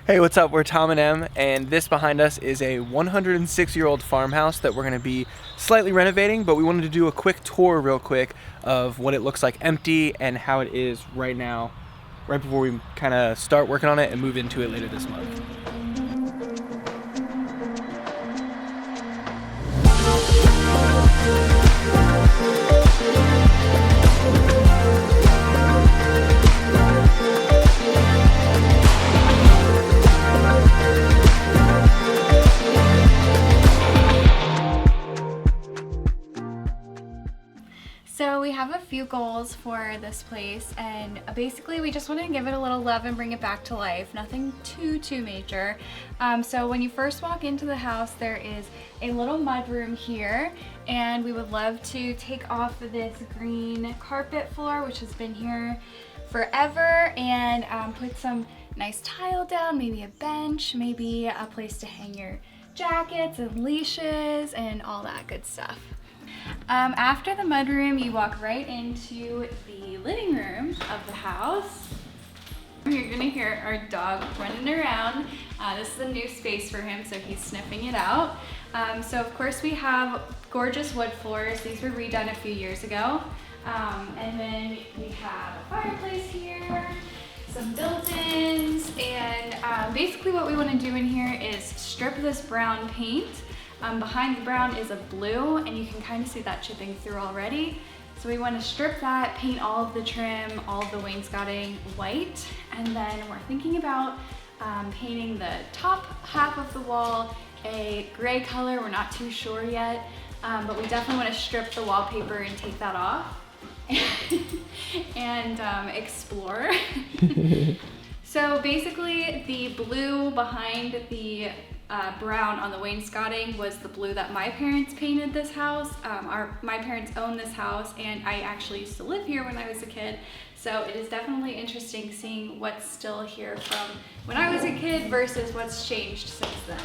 Hey, what's up? We're Tom and Em, and this behind us is a 106-year-old farmhouse that we're going to be slightly renovating, but we wanted to do a quick tour real quick of what it looks like empty and how it is right now, right before we kind of start working on it and move into it later this month. So we have a few goals for this place, and basically we just want to give it a little love and bring it back to life. Nothing too major. So when you first walk into the house, there is a little mudroom here, and we would love to take off this green carpet floor, which has been here forever, and put some nice tile down, maybe a bench, maybe a place to hang your jackets and leashes and all that good stuff. After the mudroom, you walk right into the living room of the house. You're gonna hear our dog running around. This is a new space for him, so he's sniffing it out. So of course we have gorgeous wood floors. These were redone a few years ago. And then we have a fireplace here, some built-ins, and basically what we want to do in here is strip this brown paint. Behind the brown is a blue, and you can kind of see that chipping through already. So we want to strip that, paint all of the trim, all of the wainscoting white, and then we're thinking about painting the top half of the wall a gray color. We're not too sure yet, but we definitely want to strip the wallpaper and take that off and explore. So basically the blue behind the brown on the wainscoting was the blue that my parents painted this house. My parents own this house, and I actually used to live here when I was a kid. So it is definitely interesting seeing what's still here from when I was a kid versus what's changed since then.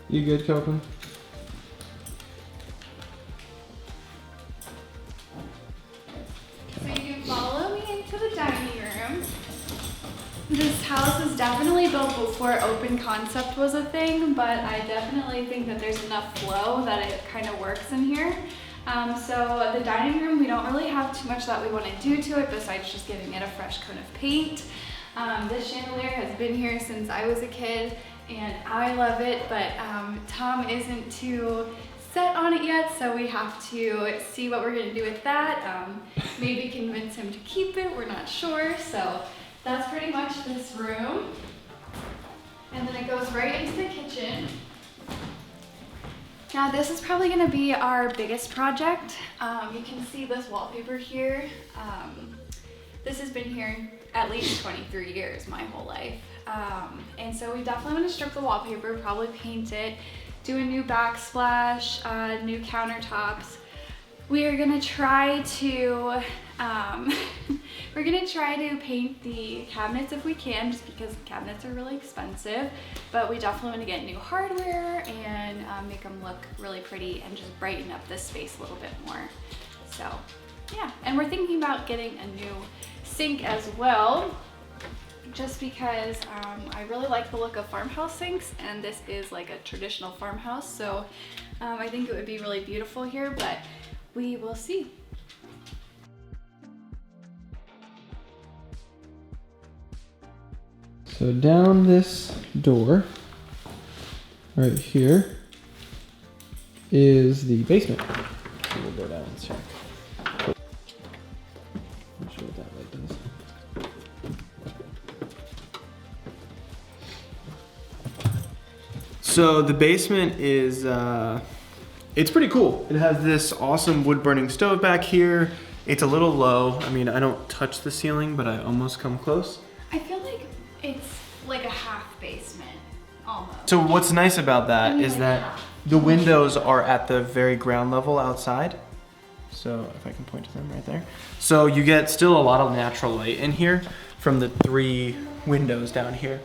You good, Copeland? So you can follow me into the dining room. This house was definitely built before open concept was a thing, but I definitely think that there's enough flow that it kind of works in here. So the dining room, we don't really have too much that we want to do to it besides just giving it a fresh coat of paint. This chandelier has been here since I was a kid, and I love it, but Tom isn't too set on it yet, so we have to see what we're going to do with that. Maybe convince him to keep it, we're not sure. So that's pretty much this room. And then it goes right into the kitchen. Now this is probably gonna be our biggest project. You can see this wallpaper here. This has been here at least 23 years, my whole life. And so we definitely wanna strip the wallpaper, probably paint it, do a new backsplash, new countertops. We are gonna try to paint the cabinets if we can, just because cabinets are really expensive, but we definitely want to get new hardware and make them look really pretty and just brighten up this space a little bit more. So yeah, and we're thinking about getting a new sink as well, just because I really like the look of farmhouse sinks, and this is like a traditional farmhouse, so I think it would be really beautiful here, but we will see. So down this door, right here, is the basement. So we'll go down and check. Not sure what that light does. So the basement is, it's pretty cool. It has this awesome wood burning stove back here. It's a little low. I mean, I don't touch the ceiling, but I almost come close. I feel like it's like a half basement, almost. So what's nice about that is that the windows are at the very ground level outside. So if I can point to them right there. So you get still a lot of natural light in here from the 3 windows down here.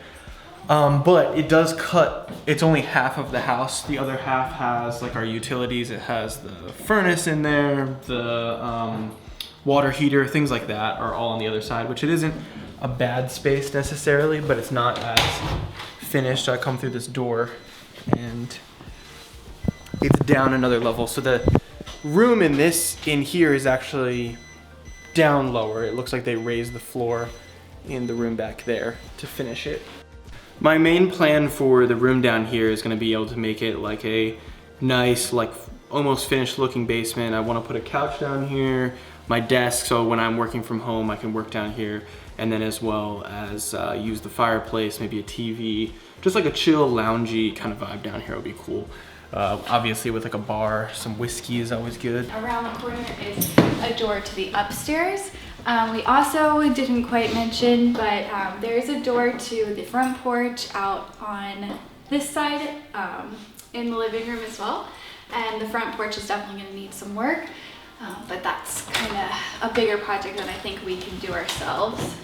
But it does cut, it's only half of the house. The other half has like our utilities. It has the furnace in there, the water heater, things like that are all on the other side, which it isn't a bad space necessarily, but it's not as finished. I come through this door and it's down another level. So the room in here is actually down lower. It looks like they raised the floor in the room back there to finish it. My main plan for the room down here is gonna be able to make it like a nice, like almost finished looking basement. I wanna put a couch down here, my desk, so when I'm working from home, I can work down here, and then as well as use the fireplace, maybe a TV, just like a chill, loungy kind of vibe down here would be cool. Obviously with like a bar, some whiskey is always good. Around the corner is a door to the upstairs. We also didn't quite mention, but there is a door to the front porch out on this side in the living room as well. And the front porch is definitely going to need some work, but that's kind of a bigger project than I think we can do ourselves.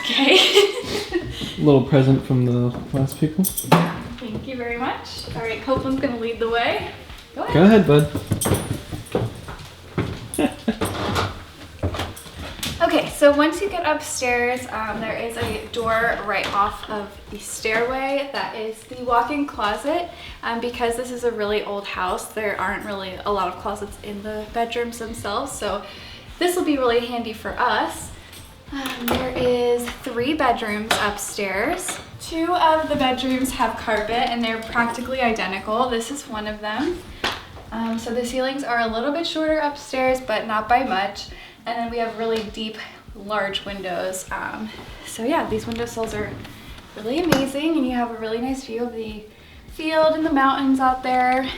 Okay. Little present from the last people. Thank you very much. All right, Copeland's going to lead the way. Go ahead. Go ahead, bud. Okay, so once you get upstairs, there is a door right off of the stairway that is the walk-in closet. Because this is a really old house, there aren't really a lot of closets in the bedrooms themselves, so this will be really handy for us. There is 3 bedrooms upstairs. 2 of the bedrooms have carpet and they're practically identical. This is one of them. So the ceilings are a little bit shorter upstairs, but not by much. And then we have really deep, large windows. So yeah, these windowsills are really amazing, and you have a really nice view of the field and the mountains out there.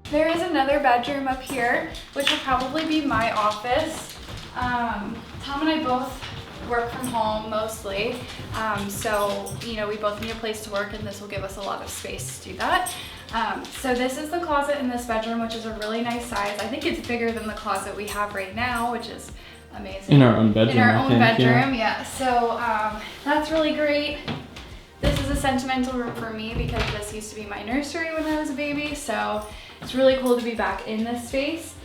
There is another bedroom up here, which will probably be my office. Tom and I both work from home mostly, so you know, we both need a place to work, and this will give us a lot of space to do that. So this is the closet in this bedroom, which is a really nice size. I think it's bigger than the closet we have right now, which is amazing. In our own bedroom. In our own bedroom, yeah. So that's really great. This is a sentimental room for me because this used to be my nursery when I was a baby, so it's really cool to be back in this space.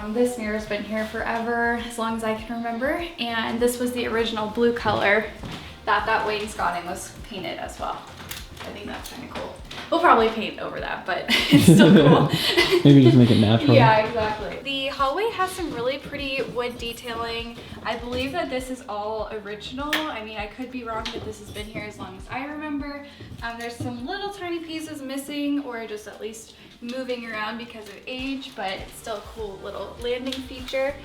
This mirror's been here forever, as long as I can remember, and this was the original blue color that wainscoting was painted as well. I think that's kind of cool. We'll probably paint over that, but it's still cool. Maybe just make it natural. Yeah, exactly. The hallway has some really pretty wood detailing. I believe that this is all original. I mean, I could be wrong, but this has been here as long as I remember. There's some little tiny pieces missing, or just at least moving around because of age, but it's still a cool little landing feature.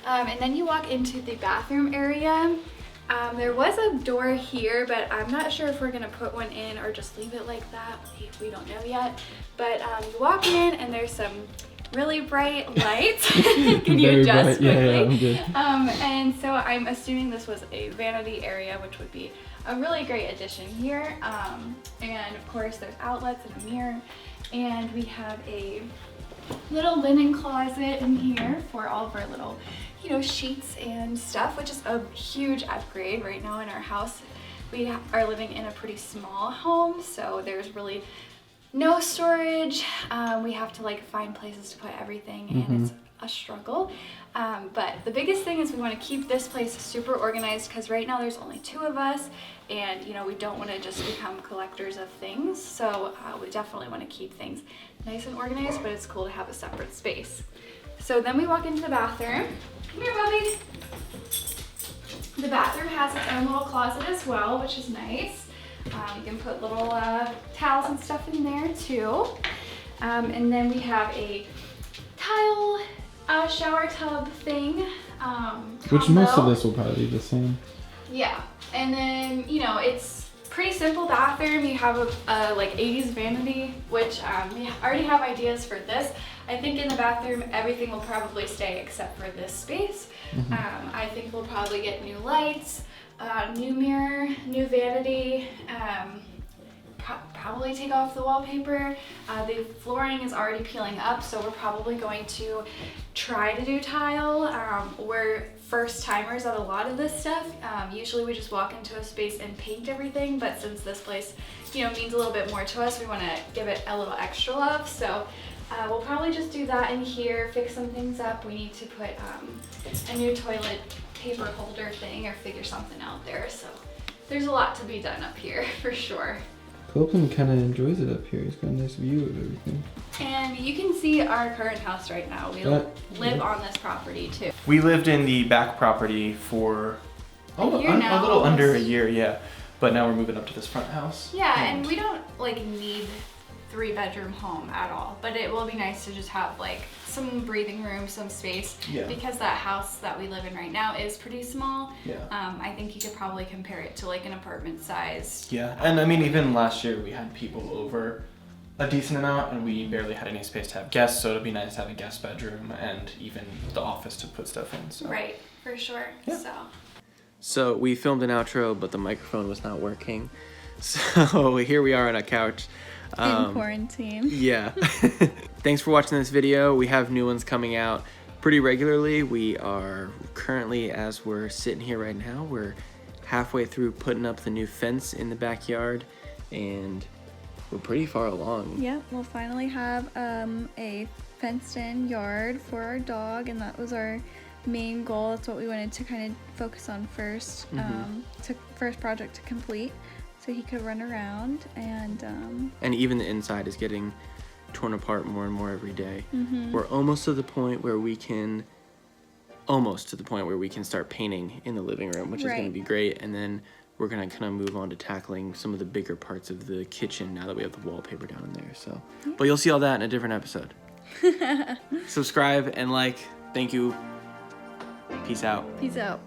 And then you walk into the bathroom area. There was a door here, but I'm not sure if we're gonna put one in or just leave it like that. We don't know yet. But you walk in and there's some really bright lights. Can you adjust quickly? Yeah, I'm good. And so I'm assuming this was a vanity area, which would be a really great addition here. And of course there's outlets and a mirror. And we have a little linen closet in here for all of our little, you know, sheets and stuff, which is a huge upgrade right now in our house. We are living in a pretty small home, so there's really no storage. We have to like find places to put everything, and it's a struggle. But the biggest thing is we want to keep this place super organized, because right now there's only 2 of us, and you know, we don't want to just become collectors of things. So we definitely want to keep things nice and organized, but it's cool to have a separate space. So then we walk into the bathroom. Come here, Bubby. The bathroom has its own little closet as well, which is nice. You can put little towels and stuff in there too. And then we have a tile shower tub thing. Which most of this will probably be the same. Yeah, and then, you know, it's pretty simple bathroom. You have a like 80s vanity, which we already have ideas for this. I think in the bathroom, everything will probably stay except for this space. I think we'll probably get new lights, new mirror, new vanity, probably take off the wallpaper. The flooring is already peeling up, so we're probably going to try to do tile. We're first timers at a lot of this stuff. Usually we just walk into a space and paint everything, but since this place, you know, means a little bit more to us, we want to give it a little extra love. So We'll probably just do that in here, fix some things up. We need to put a new toilet paper holder thing or figure something out there. So there's a lot to be done up here for sure. Copeland kind of enjoys it up here. He's got a nice view of everything. And you can see our current house right now. We live on this property too. We lived in the back property for a little under a year, yeah. But now we're moving up to this front house. Yeah, and we don't like need 3-bedroom home at all, but it will be nice to just have like some breathing room, some space, because that house that we live in right now is pretty small. I think you could probably compare it to like an apartment size. And I mean, even last year we had people over a decent amount and we barely had any space to have guests, so it'd be nice to have a guest bedroom and even the office to put stuff in. So. Right, for sure. So we filmed an outro, but the microphone was not working. So here we are on a couch. In quarantine. Yeah. Thanks for watching this video. We have new ones coming out pretty regularly. We are currently, as we're sitting here right now, we're halfway through putting up the new fence in the backyard, and we're pretty far along. Yep, we'll finally have a fenced-in yard for our dog, and that was our main goal. That's what we wanted to kind of focus on first, first project to complete. So he could run around and even the inside is getting torn apart more and more every day. We're almost to the point where we can start painting in the living room, which is going to be great. And then we're going to kind of move on to tackling some of the bigger parts of the kitchen now that we have the wallpaper down in there. So, but you'll see all that in a different episode. Subscribe and like. Thank you. Peace out. Peace out.